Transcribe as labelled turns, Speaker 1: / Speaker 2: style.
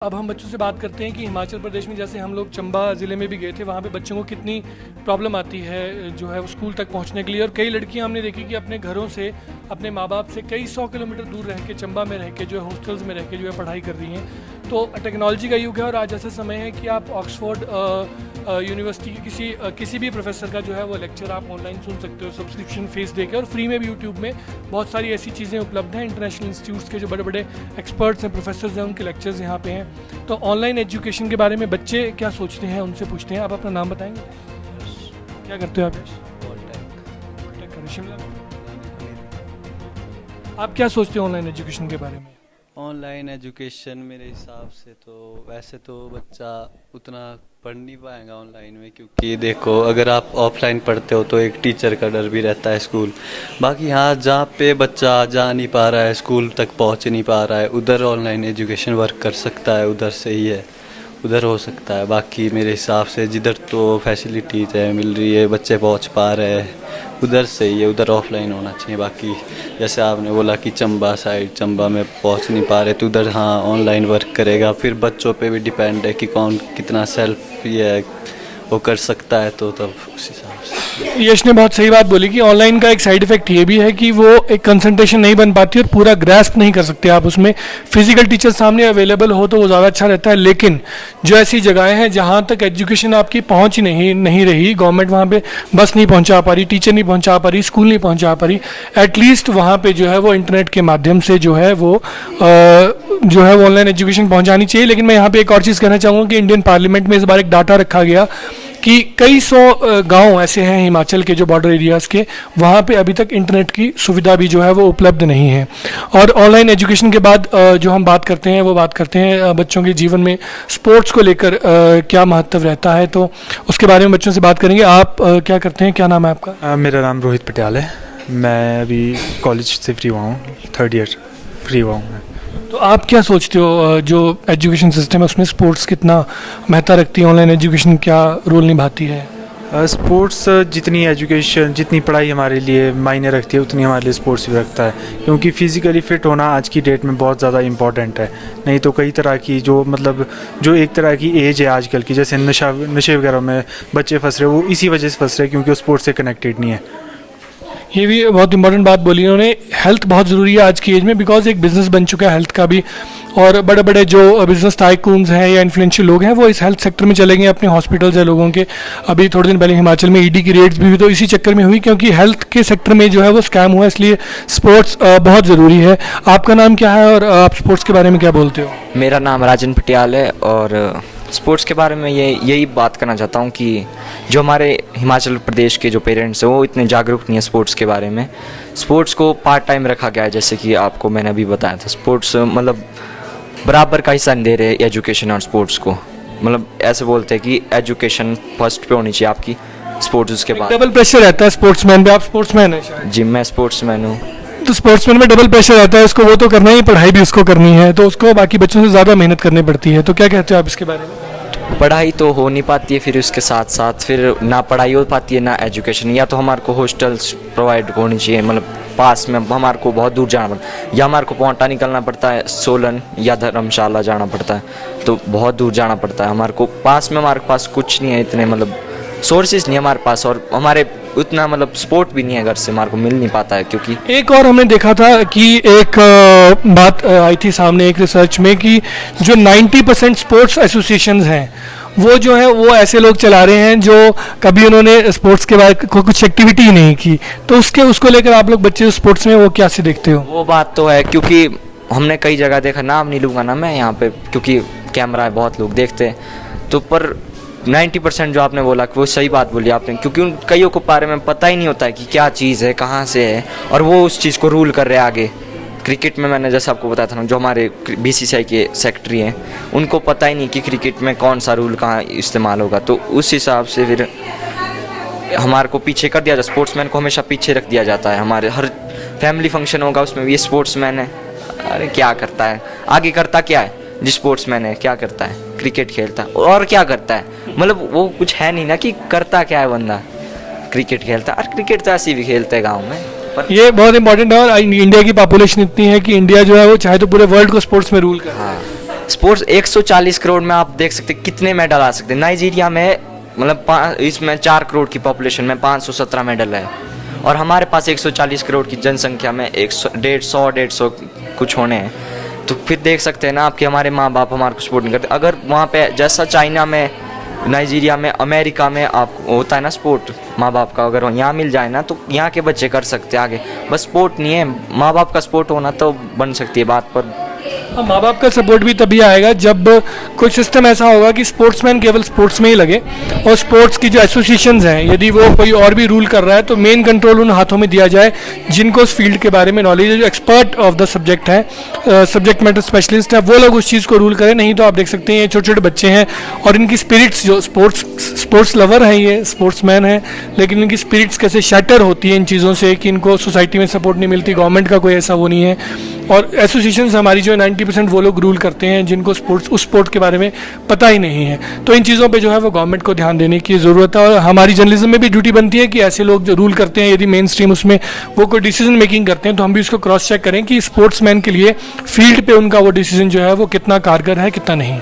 Speaker 1: अब हम बच्चों से बात करते हैं कि हिमाचल प्रदेश में जैसे हम लोग चंबा ज़िले में भी गए थे, वहाँ पे बच्चों को कितनी प्रॉब्लम आती है जो है वो स्कूल तक पहुँचने के लिए। और कई लड़कियाँ हमने देखी कि अपने घरों से, अपने माँ बाप से कई 100 किलोमीटर दूर रह के, चंबा में रह के जो है हॉस्टल्स में रह के जो है पढ़ाई कर रही हैं। तो टेक्नोलॉजी का युग है और आज ऐसा समय है कि आप ऑक्सफोर्ड यूनिवर्सिटी के किसी भी प्रोफेसर का जो है वो लेक्चर आप ऑनलाइन सुन सकते हो सब्सक्रिप्शन फीस देकर, और फ्री में भी यूट्यूब में बहुत सारी ऐसी चीज़ें उपलब्ध हैं। इंटरनेशनल इंस्टीट्यूट्स के जो बड़े बड़े एक्सपर्ट्स हैं, प्रोफेसर्स हैं, उनके लेक्चर्स यहाँ पे हैं। तो ऑनलाइन एजुकेशन के बारे में बच्चे क्या सोचते हैं, उनसे पूछते हैं। आप अपना नाम बताएंगे, क्या करते हो आप? शिमला। आप क्या सोचते हो ऑनलाइन एजुकेशन के बारे में?
Speaker 2: ऑनलाइन एजुकेशन मेरे हिसाब से तो वैसे तो बच्चा उतना पढ़ नहीं पाएगा ऑनलाइन में, क्योंकि देखो अगर आप ऑफलाइन पढ़ते हो तो एक टीचर का डर भी रहता है स्कूल। बाकी हाँ, जहाँ पे बच्चा जा नहीं पा रहा है, स्कूल तक पहुँच नहीं पा रहा है, उधर ऑनलाइन एजुकेशन वर्क कर सकता है, उधर से ही है, उधर हो सकता है। बाकी मेरे हिसाब से जिधर तो फैसिलिटीज़ है मिल रही है, बच्चे पहुँच पा रहे हैं, उधर से ही है, उधर ऑफलाइन होना चाहिए। बाकी जैसे आपने बोला कि चंबा साइड, चंबा में पहुंच नहीं पा रहे तो उधर हाँ ऑनलाइन वर्क करेगा। फिर बच्चों पे भी डिपेंड है कि कौन कितना सेल्फ ये वो कर सकता है, तो तब उस हिसाब से।
Speaker 1: यश ने बहुत सही बात बोली कि ऑनलाइन का एक साइड इफेक्ट ये भी है कि वो एक कंसंट्रेशन नहीं बन पाती और पूरा ग्रैस्प नहीं कर सकते आप उसमें। फिजिकल टीचर सामने अवेलेबल हो तो वो ज़्यादा अच्छा रहता है, लेकिन जो ऐसी जगहें हैं जहाँ तक एजुकेशन आपकी पहुँच ही नहीं रही, गवर्नमेंट वहाँ पे बस नहीं पहुँचा पा रही, टीचर नहीं पहुँचा पा रही, स्कूल नहीं पहुँचा पा रही, एटलीस्ट वहाँ पे जो है वो इंटरनेट के माध्यम से जो है वो ऑनलाइन एजुकेशन पहुँचानी चाहिए। लेकिन मैं यहाँ पे एक और चीज़ कहना चाहूँगा कि इंडियन पार्लियामेंट में इस बार एक डाटा रखा गया कि कई 100 गांव ऐसे हैं हिमाचल के जो बॉर्डर एरियाज़ के, वहाँ पे अभी तक इंटरनेट की सुविधा भी जो है वो उपलब्ध नहीं है। और ऑनलाइन एजुकेशन के बाद जो हम बात करते हैं वो बात करते हैं बच्चों के जीवन में स्पोर्ट्स को लेकर क्या महत्व रहता है, तो उसके बारे में बच्चों से बात करेंगे। आप क्या करते हैं, क्या नाम है आपका?
Speaker 3: मेरा नाम रोहित पटियाल है। मैं अभी कॉलेज से फ्री हुआ हूँ, 3rd ईयर फ्री हुआ हूँ मैं।
Speaker 1: तो आप क्या सोचते हो जो एजुकेशन सिस्टम है उसमें स्पोर्ट्स कितना महत्व रखती है, ऑनलाइन एजुकेशन क्या रोल निभाती है?
Speaker 3: स्पोर्ट्स जितनी पढ़ाई हमारे लिए मायने रखती है उतनी हमारे लिए स्पोर्ट्स भी रखता है, क्योंकि फिज़िकली फ़िट होना आज की डेट में बहुत ज़्यादा इम्पॉर्टेंट है। नहीं तो कई तरह की जो एक तरह की एज है आजकल की, जैसे नशे वगैरह में बच्चे फंस रहे हैं, वो इसी वजह से फंस रहे हैं क्योंकि वो स्पोर्ट्स से कनेक्टेड नहीं है।
Speaker 1: ये भी बहुत इंपॉर्टेंट बात बोली उन्होंने। हेल्थ बहुत ज़रूरी है आज की एज में, बिकॉज एक बिज़नेस बन चुका है हेल्थ का भी, और बड़े बड़े जो बिज़नेस टाइकून्स हैं या इन्फ्लुएंशियल लोग हैं वो इस हेल्थ सेक्टर में चले गए, अपने हॉस्पिटल्स हैं लोगों के। अभी थोड़े दिन पहले हिमाचल में ईडी की रेड्स भी हुई तो इसी चक्कर में हुई, क्योंकि हेल्थ के सेक्टर में जो है वो स्कैम हुआ, इसलिए स्पोर्ट्स बहुत ज़रूरी है। आपका नाम क्या है और आप स्पोर्ट्स के बारे में क्या बोलते हो?
Speaker 4: मेरा नाम राजन पटियाल है और स्पोर्ट्स के बारे में यही बात करना चाहता हूँ कि जो हमारे हिमाचल प्रदेश के जो पेरेंट्स हैं वो इतने जागरूक नहीं है स्पोर्ट्स के बारे में। स्पोर्ट्स को पार्ट टाइम रखा गया है, जैसे कि आपको मैंने अभी बताया था। स्पोर्ट्स मतलब बराबर का हिस्सा नहीं दे रहे एजुकेशन और स्पोर्ट्स को। मतलब ऐसे बोलते हैं कि एजुकेशन फर्स्ट पे होनी चाहिए आपकी, स्पोर्ट्स उसके बाद।
Speaker 1: डबल प्रेशर रहता है स्पोर्ट्समैन पे। आप स्पोर्ट्समैन है शायद?
Speaker 4: जी, मैं स्पोर्ट्समैन हूँ।
Speaker 1: तो स्पोर्ट्समैन में डबल प्रेशर रहता है, उसको वो तो करना ही, पढ़ाई भी उसको करनी है, तो उसको बाकी बच्चों से ज़्यादा मेहनत करनी पड़ती है। तो क्या कहते हो आप इसके बारे में?
Speaker 4: पढ़ाई तो हो नहीं पाती है, फिर उसके साथ साथ फिर ना पढ़ाई हो पाती है ना एजुकेशन। या तो हमारे को हॉस्टल्स प्रोवाइड होनी चाहिए, मतलब पास में, हमारे को बहुत दूर जाना पड़ता है, या हमारे को पौंटा निकलना पड़ता है, सोलन या धर्मशाला जाना पड़ता है, तो बहुत दूर जाना पड़ता है। हमारे को पास में, हमारे पास कुछ नहीं है, इतने मतलब सोर्सेज नहीं है हमारे पास, और हमारे उतना मतलब सपोर्ट भी नहीं है घर से, हमारे को मिल नहीं पाता है। क्योंकि
Speaker 1: एक और हमने देखा था कि एक बात आई थी सामने एक रिसर्च में कि जो 90% स्पोर्ट्स एसोसिएशंस हैं वो जो है वो ऐसे लोग चला रहे हैं जो कभी उन्होंने स्पोर्ट्स के बारे में कुछ एक्टिविटी ही नहीं की। तो उसको लेकर आप लोग बच्चे स्पोर्ट्स में वो क्या से देखते हो?
Speaker 4: वो बात तो है, क्योंकि हमने कई जगह देखा, नाम नहीं लूँगा ना मैं यहाँ पे क्योंकि कैमरा है, बहुत लोग देखते हैं, तो पर 90% जो आपने बोला कि वो सही बात बोली आपने, क्योंकि उन कईयों को बारे में पता ही नहीं होता है कि क्या चीज़ है, कहाँ से है, और वो उस चीज़ को रूल कर रहे हैं आगे। क्रिकेट में मैंने जैसे आपको बताया था ना, जो हमारे BCCI के सेक्रेटरी हैं उनको पता ही नहीं कि क्रिकेट में कौन सा रूल कहाँ इस्तेमाल होगा, तो उस हिसाब से फिर हमारे को पीछे कर दिया जाता, स्पोर्ट्समैन को हमेशा पीछे रख दिया जाता है। हमारे हर फैमिली फंक्शन होगा उसमें भी ये स्पोर्ट्समैन है, अरे क्या करता है, आगे करता क्या है? जिस स्पोर्ट्समैन है क्या करता है? क्रिकेट खेलता है, और क्या करता है? मतलब वो कुछ है नहीं ना कि करता क्या है बंदा, क्रिकेट खेलता है। और क्रिकेट तो ऐसे भी खेलते हैं गाँव में।
Speaker 1: ये बहुत इंपॉर्टेंट है, और इंडिया की पॉपुलेशन इतनी है कि इंडिया जो है वो चाहे तो पूरे वर्ल्ड को स्पोर्ट्स में रूल कर रहा है।
Speaker 4: स्पोर्ट्स 140 करोड़ में आप देख सकते हैं कितने मेडल आ सकते हैं। नाइजीरिया में मतलब इसमें 4 करोड़ की पॉपुलेशन में 517 मेडल है, और हमारे पास 140 करोड़ की जनसंख्या में 150 कुछ होने हैं। तो फिर देख सकते हैं ना आप कि हमारे माँ बाप हमारे को सपोर्ट नहीं करते। अगर वहाँ पे जैसा चाइना में, नाइजीरिया में, अमेरिका में आप होता है ना सपोर्ट माँ बाप का, अगर यहाँ मिल जाए ना तो यहाँ के बच्चे कर सकते हैं आगे। बस सपोर्ट नहीं है, माँ बाप का सपोर्ट होना तो बन सकती है बात। पर
Speaker 1: माँ बाप का सपोर्ट भी तभी आएगा जब कोई सिस्टम ऐसा होगा कि स्पोर्ट्समैन केवल स्पोर्ट्स में ही लगे, और स्पोर्ट्स की जो एसोसिएशंस हैं यदि वो कोई और भी रूल कर रहा है तो मेन कंट्रोल उन हाथों में दिया जाए जिनको उस फील्ड के बारे में नॉलेज है, जो एक्सपर्ट ऑफ द सब्जेक्ट है, सब्जेक्ट मैटर स्पेशलिस्ट है, वो लोग उस चीज़ को रूल करें। नहीं तो आप देख सकते हैं ये छोटे छोटे बच्चे हैं और इनकी स्पिरिट्स, जो स्पोर्ट्स लवर हैं, ये स्पोर्ट्समैन हैं, लेकिन इनकी स्पिरिट्स कैसे शैटर होती है इन चीज़ों से कि इनको सोसाइटी में सपोर्ट नहीं मिलती, गवर्नमेंट का कोई ऐसा वो नहीं है। और एसोसिएशंस हमारी जो 90% वो लोग रूल करते हैं जिनको उस स्पोर्ट के बारे में पता ही नहीं है। तो इन चीज़ों पे जो है वो गवर्नमेंट को ध्यान देने की ज़रूरत है, और हमारी जर्नलिज्म में भी ड्यूटी बनती है कि ऐसे लोग जो रूल करते हैं, यदि मेन स्ट्रीम उसमें वो कोई डिसीजन मेकिंग करते हैं तो हम भी उसको क्रॉस चेक करें कि स्पोर्ट्समैन के लिए फील्ड पे उनका वो डिसीजन जो है वो कितना कारगर है, कितना नहीं।